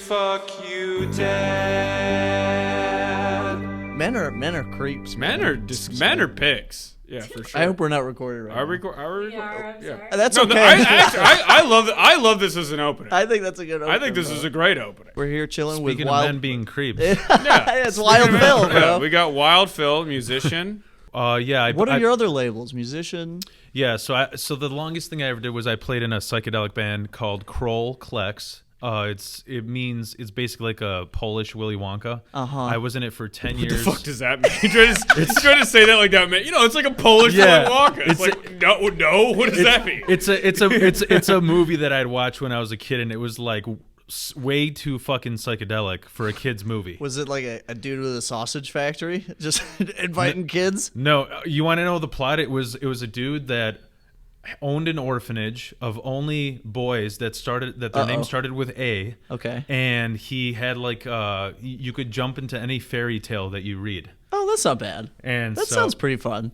fuck you, Dad. Men are creeps. Men are pigs. Yeah, for sure. I hope we're not recording right Are now. we? Are we? I'm sorry. That's No, okay. I love this as an opening. I think that's a good opener. I think this is a great opening. We're here chilling Speaking with of Wild... men being creeps. It's Wild Phil, bro. Yeah, we got Wild Phil, musician. What are your other labels? Musician? Yeah, so the longest thing I ever did was I played in a psychedelic band called Kroll Klex. It's basically like a Polish Willy Wonka. I was in it for 10 years. What the fuck does that mean? He's trying to say that like that, man. You know, it's like a Polish Yeah. Willy Wonka. It's like no. What does that mean? It's a movie that I'd watched when I was a kid, and it was like way too fucking psychedelic for a kid's movie. Was it like a dude with a sausage factory just inviting kids? No, you want to know the plot? It was a dude that owned an orphanage of only boys that their name started with A. Okay. And he had like you could jump into any fairy tale that you read. Oh, that's not bad. And that sounds pretty fun.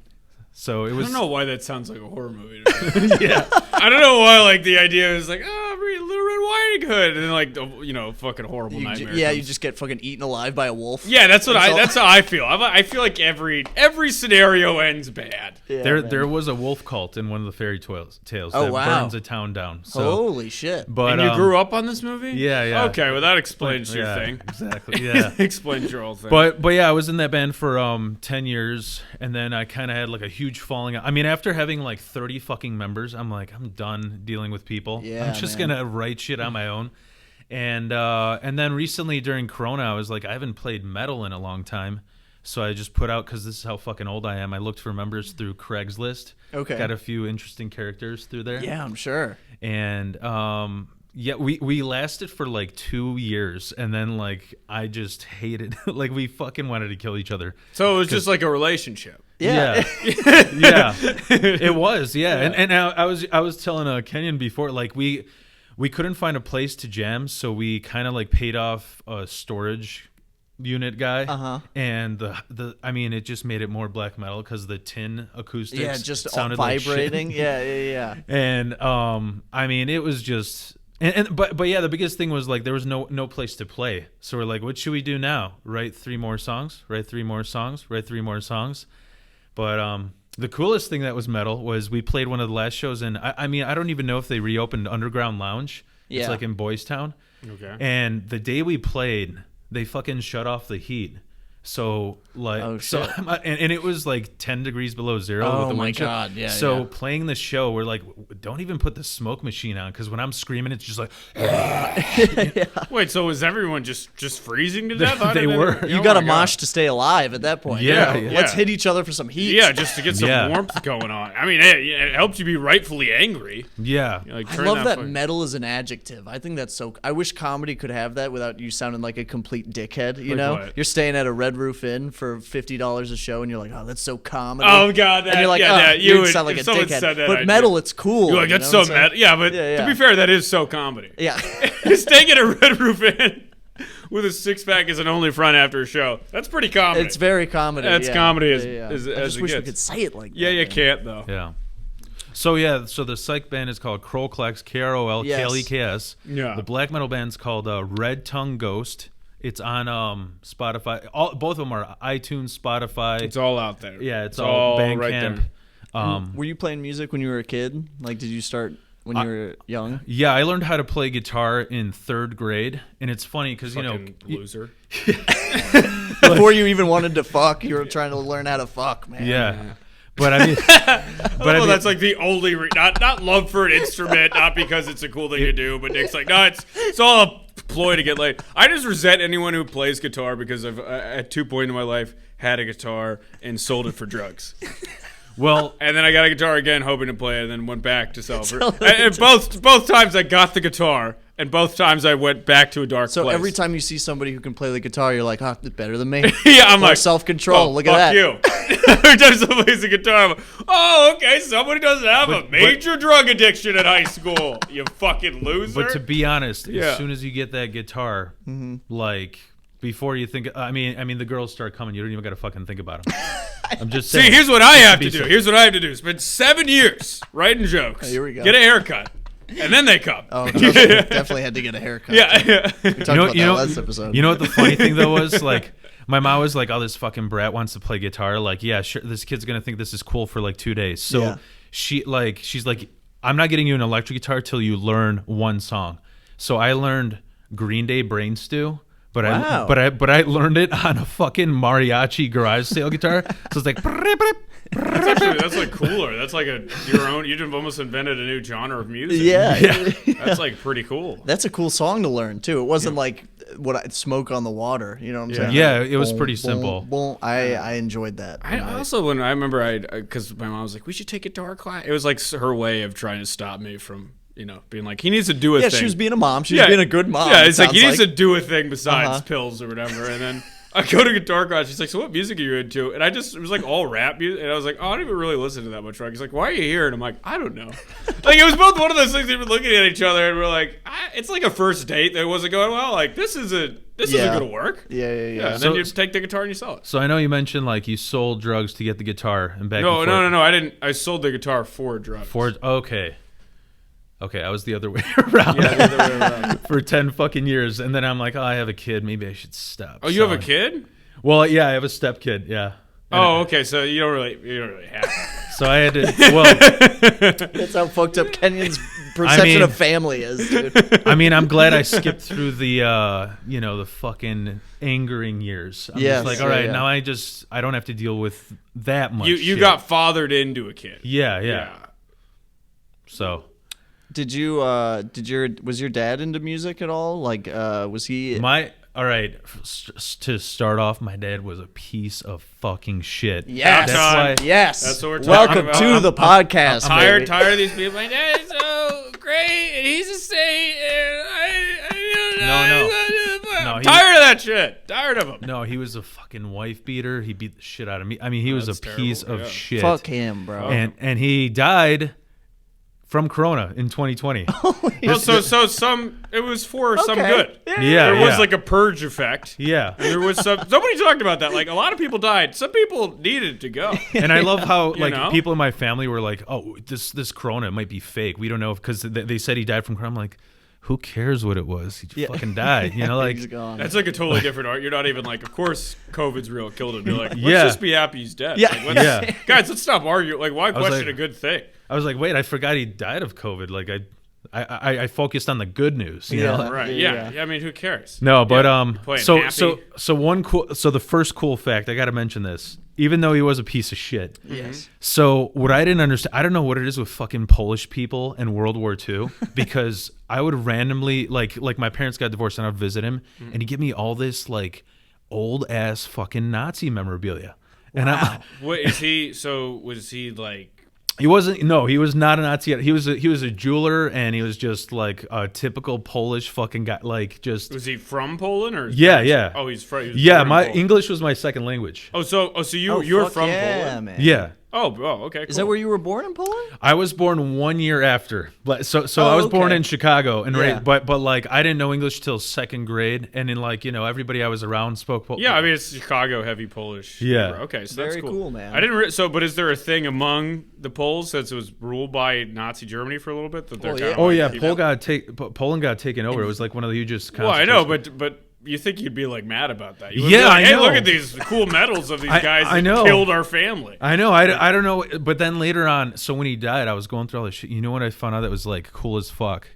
So it I was. don't know why that sounds like a horror movie to me. Yeah. I don't know why like the idea is like, oh, read Little Red Riding Hood, and then like fucking horrible nightmare. You just get fucking eaten alive by a wolf. Yeah, that's how I feel. I feel like every scenario ends bad. Yeah, there was a wolf cult in one of the fairy tales that wow. burns a town down. So, Holy shit. but And you grew up on this movie? Yeah. Okay, well that explains your thing. Exactly. Yeah. Explains your whole thing. But yeah, I was in that band for 10 years, and then I kind of had like a huge falling out. I mean, after having like 30 fucking members, I'm like, I'm done dealing with people. Yeah, I'm just man. gonna write shit on my own. And then recently during Corona, I was like, I haven't played metal in a long time, so I just put out, because this is how fucking old I am, I looked for members through Craigslist. Okay. Got a few interesting characters through there. Yeah, I'm sure. And yeah, we lasted for like 2 years, and then like I just hated like we fucking wanted to kill each other. So it was just like a relationship. Yeah. Yeah, it was. Yeah, and I was telling Kenyon before, like we couldn't find a place to jam, so we kind of like paid off a storage unit guy. And the I mean, it just made it more black metal because the tin acoustics Yeah, just sounded vibrating. Like shit. Yeah. And I mean, it was just. But yeah, the biggest thing was like there was no place to play. So we're like, what should we do now? Write 3 more songs? Write 3 more songs? Write 3 more songs? But the coolest thing that was metal was we played one of the last shows, and I mean, I don't even know if they reopened Underground Lounge. Yeah. It's like in Boys Town. Okay. And the day we played, they fucking shut off the heat. So like, Oh, shit. and it was like 10 degrees below zero. Oh, with the my wind chill. God. Yeah, So yeah. playing the show, we're like, don't even put the smoke machine on, because when I'm screaming, it's just like. Wait, so was everyone just freezing to death? They were. You got to mosh to stay alive at that point. Yeah, You know? yeah. Let's hit each other for some heat. Yeah, just to get some Yeah. warmth going on. I mean, it helps you be rightfully angry. Yeah. You know, like, I turn love that fucking- metal is an adjective. I think that's so. I wish comedy could have that without you sounding like a complete dickhead. You Like know, what? you're staying at a Red Roof Inn for $50 a show, and you're like, "Oh, that's so comedy." Oh god, that, and you're like, yeah, "Oh, that, you would sound like if a someone dickhead." said that, But I'd metal, be- it's cool. You're like, you that's know what so I'm saying? meta. Yeah, but Yeah, to yeah. be fair, that is so comedy. Yeah, Staying at a Red Roof Inn with a 6-pack as an only front after a show. That's pretty comedy. it's very comedy. That's yeah. comedy as- Yeah, yeah. as- I as just it wish we gets. could say it like that. Yeah, you man. can't though. Yeah. So yeah, so the psych band is called Kroll Klex, KROLKLEKS. Yeah. The black metal band's called Red Tongue Ghost. It's on Spotify. Both of them are iTunes, Spotify. It's all out there. Yeah, it's all right Bandcamp. there. Were you playing music when you were a kid? Like, did you start when you were young? Yeah, I learned how to play guitar in 3rd grade, and it's funny because Fucking loser. Before you even wanted to fuck, you were trying to learn how to fuck, man. yeah. But I mean, Well, that's like the only not love for an instrument, not because it's a cool thing to do, but Nick's like, no, it's all a ploy to get laid. I just resent anyone who plays guitar because I've at 2 points in my life had a guitar and sold it for drugs. well, And then I got a guitar again, hoping to play it, and then went back to sell it. And both times I got the guitar, and both times I went back to a dark So place. every time you see somebody who can play the guitar, you're like, "Huh, it's better than me." yeah, I'm More like self-control. Oh, Look at that. Fuck you. Every time someone plays the guitar, I'm like, oh, okay, somebody doesn't have a major drug addiction in high school. You fucking loser. but to be honest, Yeah. as soon as you get that guitar, like before you think, I mean, the girls start coming. You don't even got to fucking think about them. I'm just saying. See, here's what I have to be do. so- Here's what I have to do. Spend 7 years writing jokes. Here we go. Get a haircut. and then they come. Oh, definitely had to get a haircut. Yeah. We talked about that last episode. You know what the funny thing though was? Like, my mom was like, "Oh, this fucking brat wants to play guitar." Like, yeah, sure, this kid's gonna think this is cool for like 2 days. So Yeah. she's like, "I'm not getting you an electric guitar till you learn one song." So I learned Green Day Brain Stew. But Wow. I learned it on a fucking mariachi garage sale guitar. So it's like That's like cooler. That's like your own. You've almost invented a new genre of music. Yeah. That's like pretty cool. That's a cool song to learn too. It wasn't like Smoke on the Water. You know what I'm saying? Yeah, Like, it was boom, pretty boom, simple. boom. I enjoyed that. I also when I remember because my mom was like, we should take guitar class. It was like her way of trying to stop me from being like, he needs to do a Yeah, thing. she was being a mom. She was being a good mom. Yeah, it's like he sounds needs to do a thing besides Uh-huh. pills or whatever. And then I go to guitar class. She's like, so what music are you into? And it was like all rap music. And I was like, oh, I don't even really listen to that much rock. He's like, why are you here? And I'm like, I don't know. Like it was both one of those things. We were looking at each other and we're like, it's like a first date that wasn't going well. Like this isn't going to work. Yeah. Yeah, and then you just take the guitar and you sell it. So I know you mentioned like you sold drugs to get the guitar and back. No, and forth. I didn't. I sold the guitar for drugs. Okay, I was the other way around. Yeah, the other way around. For 10 fucking years, and then I'm like, oh, I have a kid. Maybe I should stop. Oh, you have a selling. kid? Well, yeah, I have a step kid. Yeah. Oh, okay. So you don't really have it. So I had to. Well, That's how fucked up Kenyon's perception of family is, dude. I mean, I'm glad I skipped through the, the fucking angering years. I'm Yes, just like, all right, yeah. now I don't have to deal with that much. You shit. got fathered into a kid. Yeah. So Did you was your dad into music at all? Like was he to start off, my dad was a piece of fucking shit. Yes. That's why. Yes. That's what we're talking Welcome about. to the podcast. Tired baby. of these people. My dad is so great, and he's a saint, and I don't know. No, I'm he- tired of that shit. Tired of him. No, he was a fucking wife beater. He beat the shit out of me. I mean, he was a that's piece terrible, of yeah. shit. Fuck him, bro. And he died from Corona in 2020. Well, so some it was for some Okay. good. Yeah, There was yeah. like a purge effect. Yeah. And there was somebody talked about that. Like a lot of people died. Some people needed to go. And I love how like know? people in my family were like, "Oh, this Corona might be fake. We don't know," because they said he died from Corona. I'm like, who cares what it was? He fucking died. You know, like He's gone. That's like a totally different art. You're not even like, of course, COVID's real. Killed him. You're like, let's Yeah. just be happy he's dead. Yeah. Like, let's, Yeah. Guys, let's stop arguing. Like, why was question like- a good thing? I was like, wait, I forgot he died of COVID. Like I focused on the good news. You know? Right? Yeah. Yeah. I mean, who cares? No, but playing so happy. the first cool fact, I got to mention this. Even though he was a piece of shit. Yes. So what I didn't understand, I don't know what it is with fucking Polish people in World War II, because I would randomly like my parents got divorced and I'd visit him and he'd give me all this like old ass fucking Nazi memorabilia. And What is he? So was he like? he wasn't. No, he was not a Nazi. He was a jeweler, and he was just like a typical Polish fucking guy. Like just Was he from Poland or? yeah. Oh, he's from. Yeah, born in my Poland. English was my second language. So you're fuck from yeah, Poland. man. Yeah. Oh, okay. Cool. Is that where you were born in Poland? I was born 1 year after, but so Oh, I was born okay. in Chicago, and Yeah. but like I didn't know English till second grade, and in like everybody I was around spoke Polish. Yeah, I mean it's Chicago heavy Polish. Yeah. Okay, so Very that's cool, man. I didn't. But is there a thing among the Poles since it was ruled by Nazi Germany for a little bit that they're Well, kind yeah. of Oh like, yeah, people- Poland got taken over. It was like one of the hugest. Well, I know, concentration- but you think you'd be like mad about that? You wouldn't Yeah, be like, I hey, know. look at these cool medals of these guys I that know. killed our family. I know. I don't know. But then later on, so when he died, I was going through all this shit. You know what I found out that was like cool as fuck?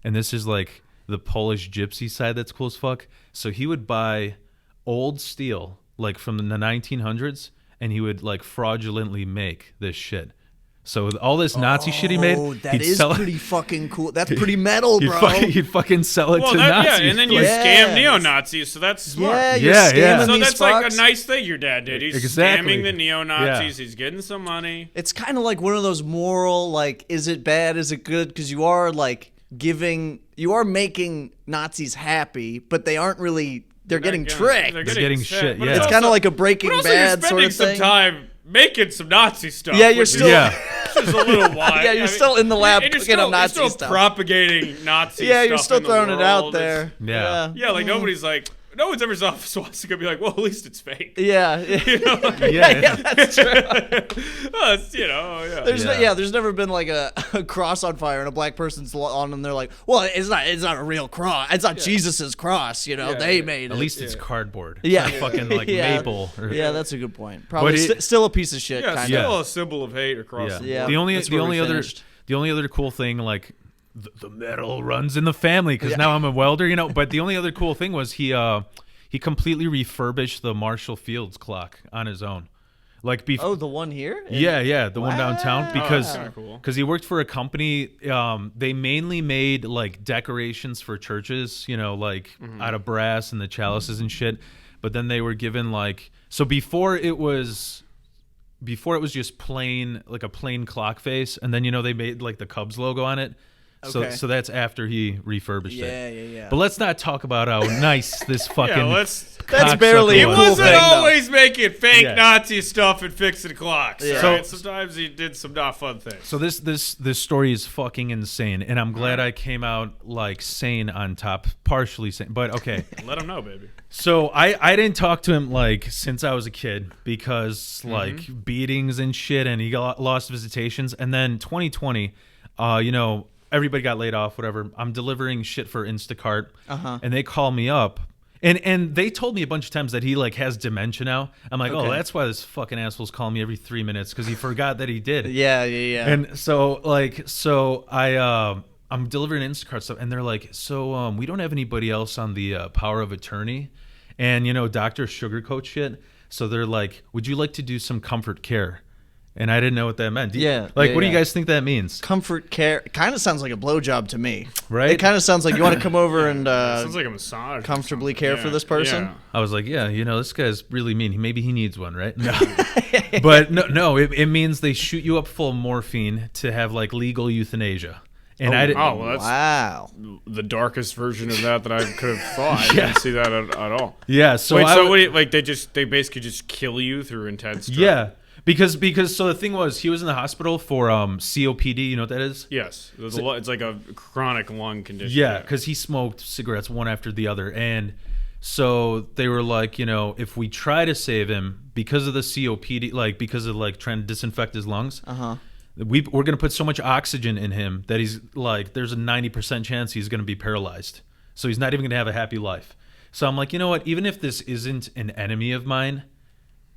And this is like the Polish gypsy side that's cool as fuck. So he would buy old steel, like from the 1900s, and he would like fraudulently make this shit. So with all this Nazi shit he made, Oh, that he'd is sell it. pretty fucking cool. That's pretty metal, He'd bro. he'd fucking sell it Well, to yeah, Nazis. and then you Like, scam Yes. neo-Nazis, so that's smart. Yeah, you're Yeah, scamming yeah. So these that's like a fucks. nice thing your dad did. He's Exactly. scamming the neo-Nazis. He's getting some money. It's kind of like one of those moral, like, is it bad, is it good? Because you are like making Nazis happy, but they aren't really. They're getting tricked. They're getting shit, but yeah. It's also- kind of like a Breaking But also Bad you're sort spending of some thing. time making some Nazi stuff. Yeah, you're which still- Yeah. is a little wild. Yeah, you're still in the lab and you're cooking up Nazi you're still stuff. propagating Nazi Yeah, stuff you're still in the throwing it out world. there. Yeah. Yeah, like nobody's like no one's ever saw a swastika be like, well, at least it's fake. Yeah. You know? Yeah, that's true. Well, it's, you know, yeah. There's never been like a cross on fire and a black person's on and they're like, well, it's not a real cross. It's not Jesus's cross, you know. Yeah, they yeah. made it. At least it's cardboard. Yeah. It's not fucking like Yeah. maple. Or, Yeah, that's a good point. Probably But still a piece of shit, Yeah, kind still of. a symbol of hate across yeah. the Yeah. The only that's where we other finished. the only other cool thing, like the metal runs in the family because now I'm a welder, you know. But the only other cool thing was he completely refurbished the Marshall Fields clock on his own, like before. Oh, the one here? Yeah, the one downtown because that's kinda cool. he worked for a company. They mainly made like decorations for churches, you know, like out of brass and the chalices and shit. But then they were given like before it was just plain like a plain clock face, and then you know they made like the Cubs logo on it. Okay. So that's after he refurbished Yeah, it. yeah. But let's not talk about how nice this fucking let's. That's cocksucker barely a He was. cool wasn't thing, though. always making fake Yeah. Nazi stuff and fixing clocks. Yeah. Right? So- Sometimes he did some not fun things. So this story is fucking insane, and I'm glad I came out like sane on top, partially sane. But okay, Let him know, baby. so I didn't talk to him like since I was a kid because like beatings and shit, and he got lost visitations, and then 2020, you know, everybody got laid off, whatever. I'm delivering shit for Instacart, and they call me up. And they told me a bunch of times that he like has dementia now. I'm like, Okay. oh, that's why this fucking asshole's calling me every 3 minutes because he forgot that he did. Yeah. And so I'm delivering Instacart stuff, and they're like, so we don't have anybody else on the power of attorney, and you know, doctors sugarcoat shit. So they're like, would you like to do some comfort care? And I didn't know what that meant. Yeah, Like, yeah, what do you yeah. guys think that means? Comfort care kind of sounds like a blowjob to me. Right? It kind of sounds like you want to come over and Sounds like a massage. or comfortably something. care for Yeah, this person. yeah. I was like, yeah, you know, this guy's really mean. Maybe he needs one, right? No. But no, it means they shoot you up full of morphine to have like legal euthanasia. And I didn't. Oh, well, that's Wow. the darkest version of that I could have thought. I didn't see that at all. Yeah. So Wait, I so would- what do you, like they basically just kill you through intense drugs? Yeah, because so the thing was, he was in the hospital for COPD. You know what that is? Yes. It's like a chronic lung condition. Yeah, because he smoked cigarettes one after the other, and so they were like, you know, if we try to save him because of the COPD, like because of like trying to disinfect his lungs, we're gonna put so much oxygen in him that he's like, there's a 90% chance he's gonna be paralyzed. So he's not even gonna have a happy life. So I'm like, you know what? Even if this isn't an enemy of mine,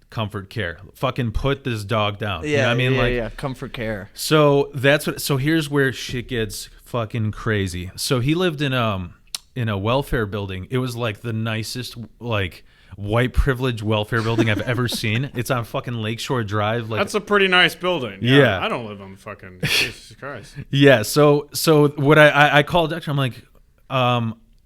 comfort care. Fucking put this dog down. Yeah. You know what I mean? Like, Comfort care. so that's what. So here's where shit gets fucking crazy. So he lived in a welfare building. It was like the nicest like white privilege welfare building I've ever seen. It's on fucking Lakeshore Drive. Like That's a pretty nice building. Yeah. I don't live on fucking Jesus Christ. yeah. So what I called doctor. I'm like,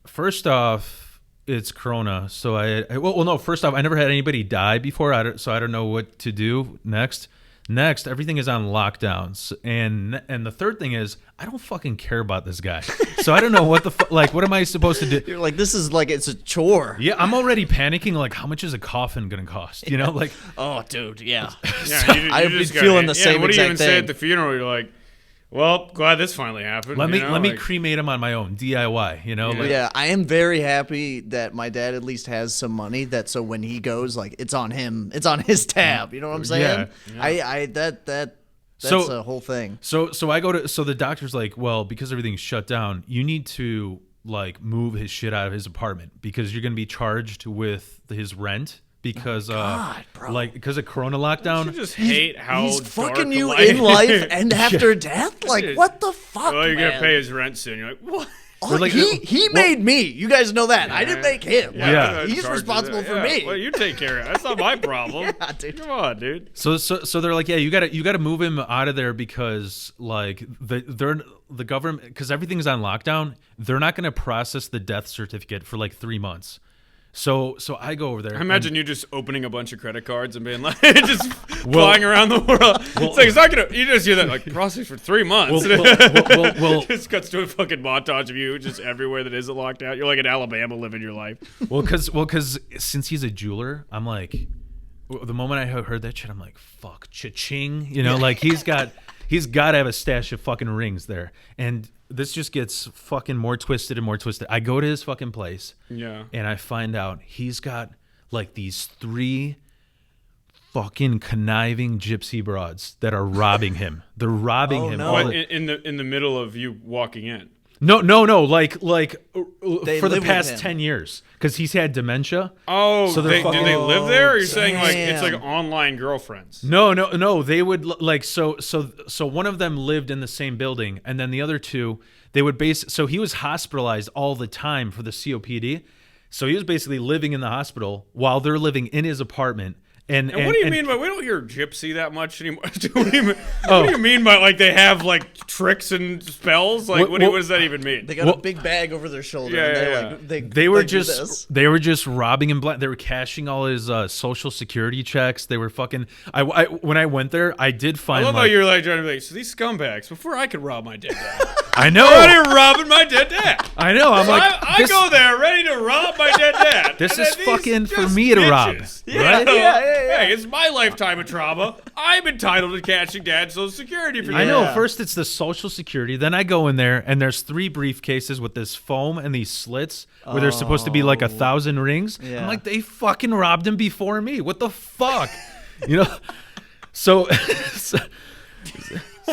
first off, it's Corona. So well no. First off, I never had anybody die before. So I don't know what to do next. Next, everything is on lockdowns, and the third thing is I don't fucking care about this guy, so I don't know what the like. What am I supposed to do? You're like, this is like it's a chore. Yeah, I'm already panicking. Like, how much is a coffin gonna cost? You know, like Oh, dude, yeah. Yeah, you I've just been gotta- feeling the same What do you exact even say thing. at the funeral? You're like, well, glad this finally happened. let you know? me Like, cremate him on my own DIY. You know, like, Yeah, I am very happy that my dad at least has some money that so when he goes, like it's on him, it's on his tab. You know what I'm saying? Yeah. That's So- a whole thing. So I go to the doctor's like, well, because everything's shut down, you need to like move his shit out of his apartment because you're gonna be charged with his rent because God, bro. like because of Corona You lockdown. just hate how He's dark fucking the you life in life and after death. Like Dude. what the fuck? Well, you're man? gonna pay his rent soon. You're like, what? Oh, Or like- he made me. You guys know that. I didn't make him. Like, Yeah. he's Charge responsible of for that. me. Well, you take care of it. That's not my problem. Yeah, dude. Come on, dude. So they're like, yeah, you gotta move him out of there because like the government, because everything's on lockdown, they're not gonna process the death certificate for like 3 months. So I go over there. I imagine you just opening a bunch of credit cards and being like, just flying around the world. It's like, it's not gonna, you just hear that, like, process for 3 months. well, Just cuts to a fucking montage of you just everywhere that isn't locked out. You're like in Alabama living your life. because since he's a jeweler, I'm like, the moment I heard that shit, I'm like, fuck, cha-ching, you know, like he's got to have a stash of fucking rings there. And this just gets fucking more twisted and more twisted. I go to his fucking place. Yeah. And I find out he's got like these 3 fucking conniving gypsy broads that are robbing him. They're robbing him. no. What, in the middle of you walking in? No. Like They for the live with past him. 10 years because he's had dementia. Oh, So they're do they fucking- live there? Or you're saying like it's like Damn. online girlfriends? No. They would like so one of them lived in the same building, and then the other 2 they would base. So he was hospitalized all the time for the COPD. So he was basically living in the hospital while they're living in his apartment. And And what do you mean by we don't hear gypsy that much anymore? what do you mean by like they have like tricks and spells? Like what does that even mean? They got a big bag over their shoulder. Yeah, and they, yeah, like, They were do this. just robbing him blind. They were cashing all his social security checks. They were fucking. I when I went there, I did I find. love how like, you're like trying to be like, so these scumbags, before I could rob my dead dad, I they're out know. here robbing my dead dad. I know. I'm So like, I this, go there ready to rob my dead dad. This and is then these fucking for just me to rob, bitches, right? you know? Yeah. Hey, it's my lifetime of trauma. I'm entitled to cashing dad's social security for you. I know. Yeah. First, it's the social security. Then I go in there, and there's 3 briefcases with this foam and these slits where there's supposed to be like 1,000 rings. Yeah. I'm like, they fucking robbed him before me. What the fuck? You know. So,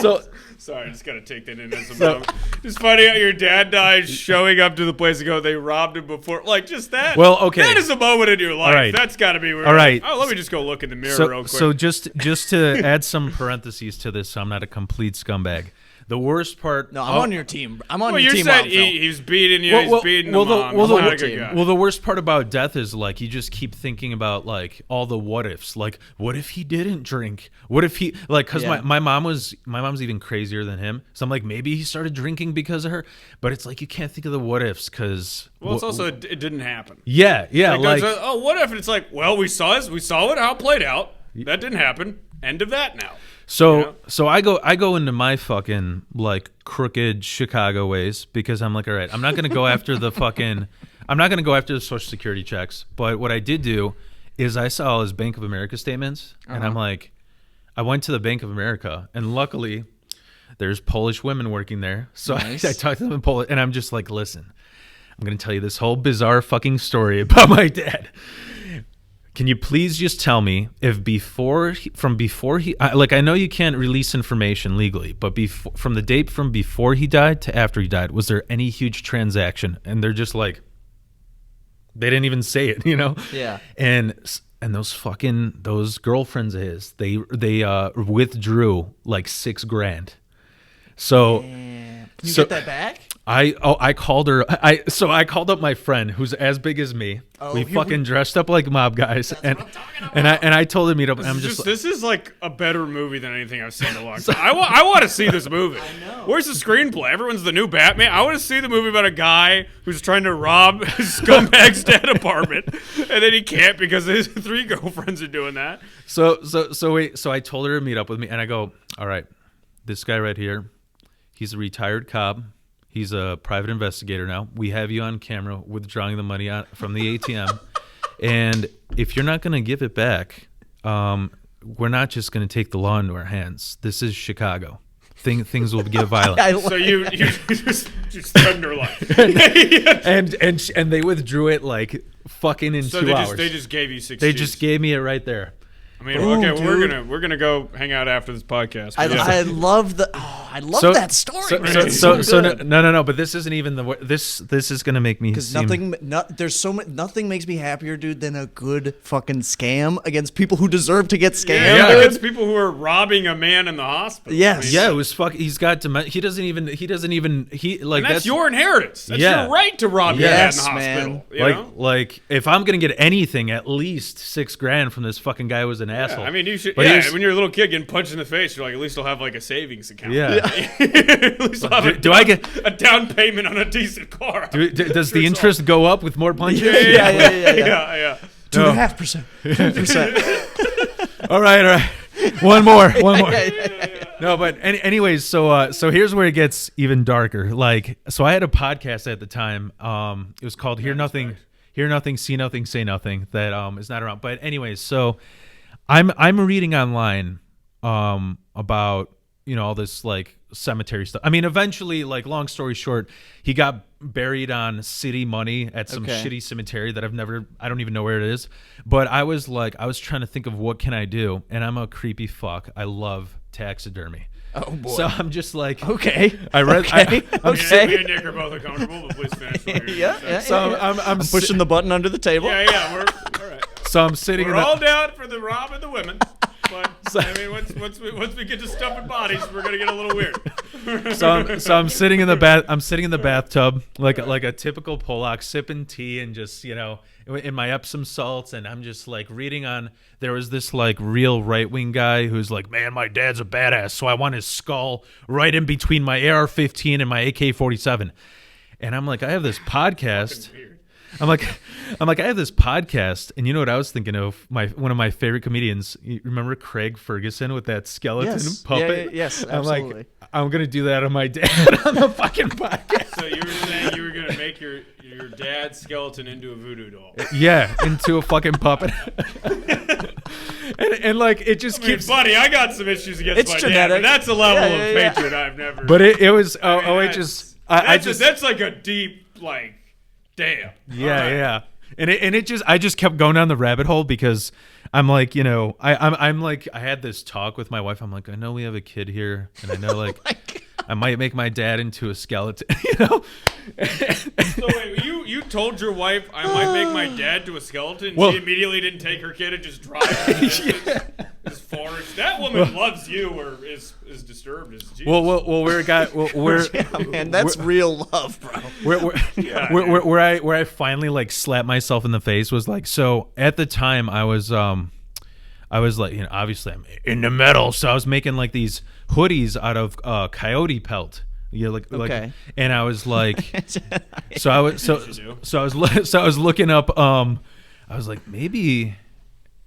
so Sorry, I just gotta take that in as a moment. Just finding out your dad dies, showing up to the place to go, they robbed him before. Like, just that. Well, okay. That is a moment in your life. All right. That's gotta be where. All right. Oh, let me just go look in the mirror real quick. So just to add some parentheses to this, so I'm not a complete scumbag. The worst part. No, I'm on your team. I'm on well, your you team. said Ron Phil. he's beating you. He's beating the mom. well, He's the- not a good guy. well, the worst part about death is like you just keep thinking about like all the what ifs. Like, what if he didn't drink? What if he like? Because Yeah. my mom's even crazier than him. So I'm like, maybe he started drinking because of her. But it's like you can't think of the what ifs because. Well, it's also it didn't happen. Yeah. Like, Like, oh, what if? And it's like, well, we saw it, how it played out. That didn't happen. End of that now. So I go into my fucking like crooked Chicago ways because I'm like, all right, I'm not gonna go after the social security checks. But what I did do is I saw all his Bank of America statements, and I'm like, I went to the Bank of America, and luckily there's Polish women working there. So Nice. I talked to them in Polish, and I'm just like, listen, I'm gonna tell you this whole bizarre fucking story about my dad. Can you please just tell me if before he I know you can't release information legally, but from the date from before he died to after he died, was there any huge transaction? And they're just like, they didn't even say it, you know? Yeah. And those girlfriends of his, they withdrew like $6,000. So Can you So- get that back? I called her. I called up my friend who's as big as me. Oh, we you- fucking dressed up like mob guys, and I told him to meet up. And I'm just This is like a better movie than anything I've seen in a long time. I want to see this movie. I know. Where's the screenplay? Everyone's the new Batman. I want to see the movie about a guy who's trying to rob his scumbag's dead apartment, and then he can't because his 3 girlfriends are doing that. so I told her to meet up with me, and I go, all right, this guy right here, he's a retired cop. He's a private investigator now. We have you on camera withdrawing the money from the ATM. And if you're not going to give it back, we're not just going to take the law into our hands. This is Chicago. Things will get violent. I So like- you just threatened her life. and they withdrew it like fucking in So 2 they hours. just gave you 6 They Gs. just gave me it right there. I mean, Boom, okay, dude. we're gonna go hang out after this podcast. I, But yeah. I love that story. So, man. so, It's so, so good. no. But this isn't even this is gonna make me Because seem. nothing makes me happier, dude, than a good fucking scam against people who deserve to get scammed. yeah, dude. it's people who are robbing a man in the hospital. Yes. I mean, Yeah, it was fuck. He's got he doesn't even like and that's your inheritance. That's Yeah. your right to rob Yes, your dad in the man. hospital. You know? like if I'm gonna get anything, at least $6,000 from this fucking guy who was an Yeah, asshole. I mean, you should. But he Yeah, was- when you're a little kid getting punched in the face, you're like, at least I'll have like a savings account. Yeah. At least I'll have Do I get- a down payment on a decent car? Does the interest go up with more punches? Yeah. yeah. 2.5%. 2%. All right. One more. No, but anyways, so here's where it gets even darker. Like, so I had a podcast at the time. It was called Hear Nothing, See Nothing, Say Nothing. That is not around. But anyways, so I'm reading online about all this like cemetery stuff. I mean, eventually, like, long story short, he got buried on city money at some shitty cemetery that I don't even know where it is. But I was trying to think of what can I do, and I'm a creepy fuck. I love taxidermy. Oh boy. So I'm just like, okay. I read. Okay. I'm Okay. Me and Nick are both uncomfortable, but please finish. What you're Yeah, saying. yeah. So I'm Pushing the button under the table. Yeah, we're all right. So I'm sitting We're in the, all down for the Rob and the women. But I mean, once we get to stuffing bodies, we're gonna get a little weird. So I'm sitting in the bathtub like a typical Polak, sipping tea and just in my Epsom salts, and I'm just like reading on. There was this like real right wing guy who's like, man, my dad's a badass, so I want his skull right in between my AR-15 and my AK-47. And I'm like, I have this podcast. I'm like, I have this podcast, and you know what I was thinking of? One of my favorite comedians. You remember Craig Ferguson with that skeleton puppet? Yes, I'm absolutely. like, I'm gonna do that on my dad on the fucking podcast. So you were saying you were gonna make your dad's skeleton into a voodoo doll? Yeah, into a fucking puppet. and like it just keeps. Buddy, I got some issues against It's my genetic. dad, but that's a level Yeah, of yeah. hatred I've never. But it was. That's like a deep like. Damn. Yeah, All right. yeah. And I just kept going down the rabbit hole because I'm like, I'm like, I had this talk with my wife. I'm like, I know we have a kid here, and I know like I might make my dad into a skeleton, So wait, you told your wife I might make my dad to a skeleton, and Well- she immediately didn't take her kid and just drive as far as that woman loves you or is disturbed as Jesus. Well, we're Man, that's real love, bro. where I finally like slapped myself in the face was like, so at the time I was like, obviously I'm in the metal, so I was making like these hoodies out of coyote pelt. Okay. And I was like, so I was looking up. I was like, maybe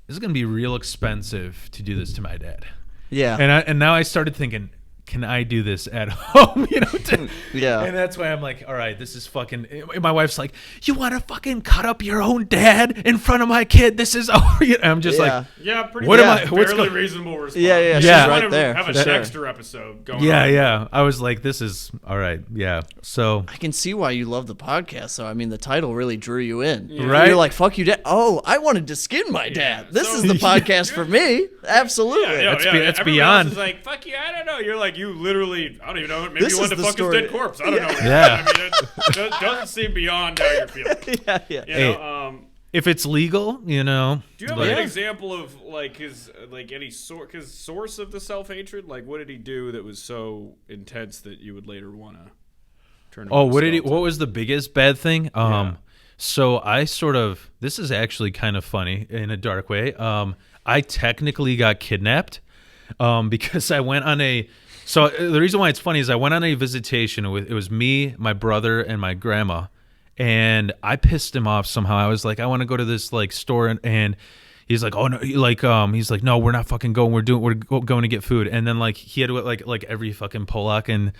this is gonna be real expensive to do this to my dad. Yeah. And now I started thinking, can I do this at home? Yeah. And that's why I'm like, all right, this is fucking. My wife's like, you want to fucking cut up your own dad in front of my kid? This is over. I'm just like, yeah, pretty What much. am I- what's Fairly go- reasonable response. Yeah, she's Yeah. right there. Have for a sure. Dexter episode going on. yeah. I was like, this is all right. Yeah. So I can see why you love the podcast. So I mean, the title really drew you in. Right? You're like, "Fuck you, dad." Oh, I wanted to skin my dad. This So- is the podcast for me. Absolutely. That's That's Everyone beyond. else is like, fuck you, I don't know. You're like, you literally, I don't even know. Maybe This you wanted is to the fuck story. his dead corpse. I don't know. Yeah. I mean, it doesn't seem beyond how you're feeling. Yeah. You Hey. know, if it's legal, do you have like- an example of like his source of the self-hatred? Like, what did he do that was so intense that you would later want to turn? Oh, him into what did he? skeleton? What was the biggest bad thing? Yeah. So I sort of. This is actually kind of funny in a dark way. I technically got kidnapped because I went on a. So the reason why it's funny is I went on a visitation with. It was me, my brother, and my grandma, and I pissed him off somehow. I was like, I want to go to this like store, and he's like, oh no, he's like, no, we're not fucking going. We're going to get food. And then like he had like every fucking Polak in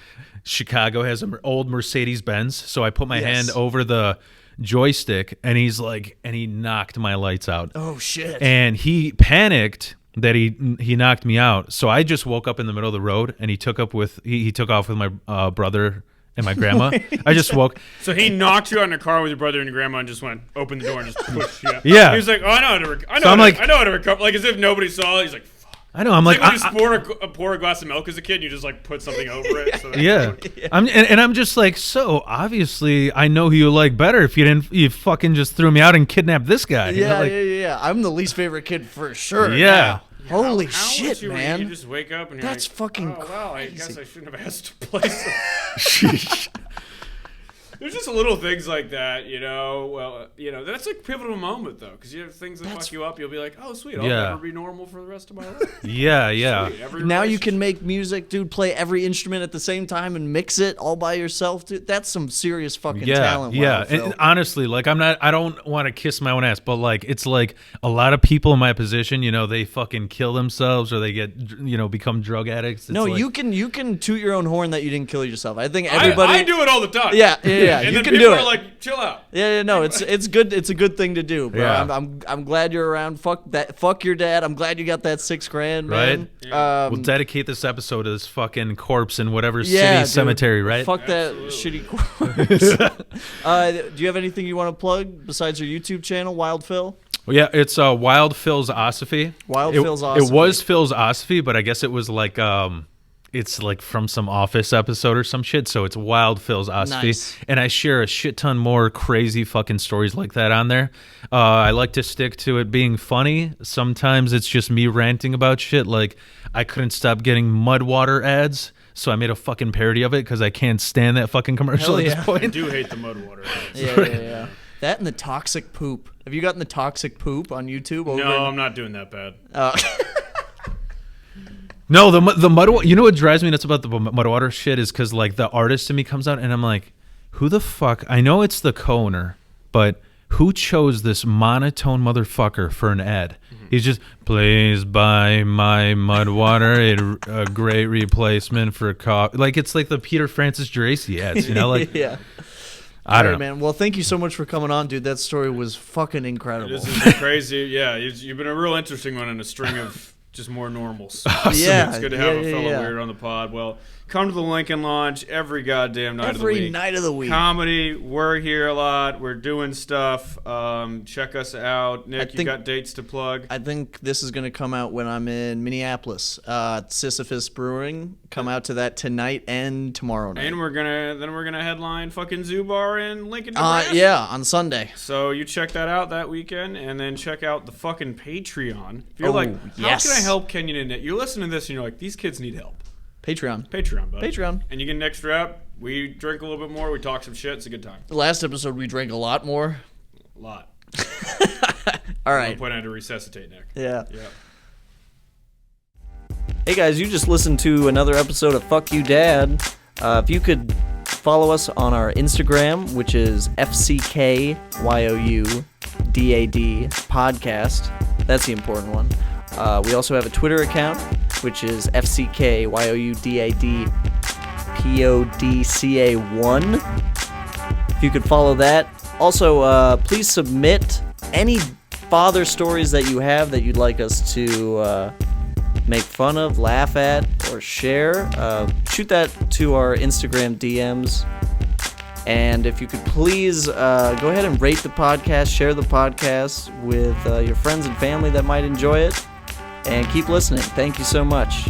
Chicago has an old Mercedes Benz. So I put my hand over the joystick, and he knocked my lights out. Oh shit. And he panicked that he knocked me out. So I just woke up in the middle of the road, and he took off with my brother and my grandma. I just woke. So he knocked you out in a car with your brother and your grandma and just went, open the door and just pushed you out. Yeah. He was like, oh, I know how to recover. Like, as if nobody saw it. He's like, fuck. I know. I'm It's like, like when you just pour a glass of milk as a kid and you just like put something over it. So yeah. I'm just like, so obviously I know who you like better if you fucking just threw me out and kidnapped this guy. You know, Yeah, like, yeah. I'm the least favorite kid for sure. Yeah. Holy How shit, was you, man. You just wake up and you're That's like, fucking oh, wow, I crazy. guess I shouldn't have asked to play some. There's just little things like that, you know. Well, you know, that's like a pivotal moment, though, because you have things that fuck you up. You'll be like, oh, sweet, I'll Yeah. never be normal for the rest of my life. yeah. Sweet, every Now you relationship- can make music, dude, play every instrument at the same time and mix it all by yourself, dude. That's some serious fucking talent. Yeah. Wow, Phil. And honestly, like I don't want to kiss my own ass, but like it's like a lot of people in my position, you know, they fucking kill themselves or they get, you know, become drug addicts. It's No, like, you can toot your own horn that you didn't kill yourself. I think everybody. I do it all the time. Yeah. Yeah, and you then can people do are it. like, chill out. Yeah, no, it's good. It's a good thing to do, bro. Yeah. I'm glad you're around. Fuck that. Fuck your dad. I'm glad you got that $6,000, man. Right? We'll dedicate this episode to this fucking corpse in whatever yeah, city dude. cemetery, right? Fuck that shitty corpse. Do you have anything you want to plug besides your YouTube channel, Wild Phil? Well, yeah, it's Wild Phil's Osophy. Wild It- Phil's It Osophy. was Phil's Osophy, but I guess it was like it's like from some Office episode or some shit. So it's Wild Phil's Osophy, Nice. and I share a shit ton more crazy fucking stories like that on there. I like to stick to it being funny. Sometimes it's just me ranting about shit. Like I couldn't stop getting Mudwater ads. So I made a fucking parody of it because I can't stand that fucking commercial Hell at yeah. this I point. do hate the Mudwater. Yeah. That and the toxic poop. Have you gotten the toxic poop on YouTube? No, I'm not doing that bad. No, the mud. You know what drives me nuts about the Mudwater shit is because like the artist in me comes out and I'm like, who the fuck? I know it's the co-owner, but who chose this monotone motherfucker for an ad? He's just, please buy my Mudwater, a great replacement for coffee. Like it's like the Peter Francis Geraci ads, you know? Like yeah. I don't know. man. Well, thank you so much for coming on, dude. That story was fucking incredible. This is crazy. Yeah, you've been a real interesting one in a string of just more normals. Yeah, It's good to have a yeah, fellow yeah. weird on the pod. Well, come to the Lincoln Lodge every goddamn night of the Every week. night of the week. Comedy, we're here a lot. We're doing stuff. Check us out. Nick, you think- got dates to plug? I think this is going to come out when I'm in Minneapolis. Sisyphus Brewing. Come out to that tonight and tomorrow night. And we're gonna headline fucking Zoo Bar in Lincoln, Nebraska. Yeah, on Sunday. So you check that out that weekend, and then check out the fucking Patreon. If you're Oh, like, how yes. can I help Kenyon and Nick? You're listening to this, and you're like, these kids need help. Patreon. Patreon, bud. Patreon. And you get an extra app. We drink a little bit more. We talk some shit. It's a good time. The last episode, we drank a lot more. A lot. All At right. one point, I had to resuscitate Nick. Yeah. Yeah. Hey guys, you just listened to another episode of Fuck You Dad. If you could follow us on our Instagram, which is FCKYOUDAD podcast. That's the important one. We also have a Twitter account, which is FCKYOUDADPODCA1. If you could follow that. Also, please submit any father stories that you have that you'd like us to make fun of, laugh at, or share. Shoot that to our Instagram DMs. And if you could please go ahead and rate the podcast, share the podcast with your friends and family that might enjoy it, and keep listening. Thank you so much.